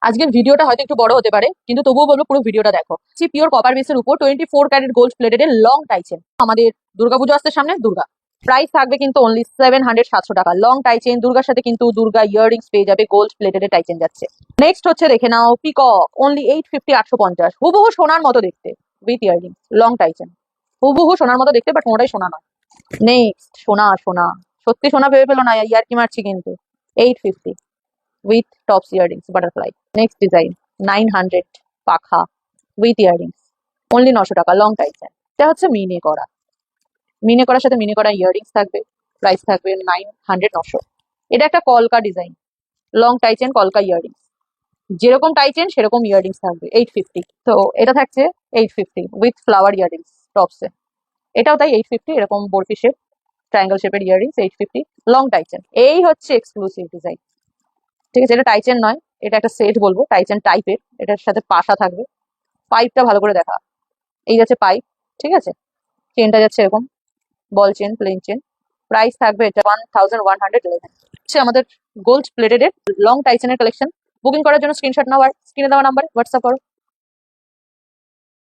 আজকের ভিডিওটা হয়তো একটু বড় হতে পারে, কিন্তু তবুও বলবো পুরো ভিডিওটা দেখো। পিওর কপার বেসের উপর 24 ক্যারেট গোল্ড প্লেটেড এর লং টাইচেন। আমাদের দুর্গাপুজো আসছে সামনে, দুর্গা প্রাইস থাকবে কিন্তু অনলি 700-700 টাকা। লং টাইচেন, দুর্গার সাথে কিন্তু দুর্গা ইয়াররিংস পেয়ে যাবে, গোল্ড প্লেটেড এর টাইচেন যাচ্ছে। নেক্সট হচ্ছে দেখে নাও পিকক, অনলি 850-850, হুবহু সোনার মতো দেখতে, উইথ ইয়াররিংস, লং টাইচেন। হুবহু সোনার মতো দেখতে, বাট কোনোটাই সোনা নয়। নেক্সট সোনা, সোনা সত্যি সোনা ভেবে পেলো না, ইয়ার কি মারছি কিন্তু। 850 with tops earrings, butterfly. Next design 900 পাখা with earrings, only 900 টাকা, লং টাইচেন। এটা হচ্ছে মিনে করা, মিনে করার সাথে মিনে করা ইয়াররিংস থাকবে, প্রাইস থাকবে 900-900। এটা একটা কলকা ডিজাইন, লং টাইচেন কলকা ইয়াররিংস, যেরকম টাইচেন সেরকম ইয়াররিংস থাকবে। 850, তো এটা থাকছে 850 উইথ ফ্লাওয়ার ইয়াররিংস টপসে। এটাও তাই 850, এরকম বরফি শেপ ট্রায়াঙ্গেল শেপের ইয়াররিংস 850, লং টাইচেন। এই হচ্ছে এক্সক্লুসিভ ডিজাইন, ঠিক আছে? এটা টাইচেন নয়, এটা একটা সেট বলবো, টাইচেন টাইপের। এটার সাথে পাশা থাকবে, পাইপটা ভালো করে দেখা, এই যাচ্ছে পাইপ, ঠিক আছে? চেনটা যাচ্ছে এরকম, ball chain, plain chain. Price থাকবে এটা 1111 হচ্ছে আমাদের গোল্ড প্লেটেড এর লং টাইচেনের কালেকশন। বুকিং করার জন্য স্ক্রিনশট নাও আর স্ক্রিনে দেওয়া নাম্বারে হোয়াটসঅ্যাপ করো।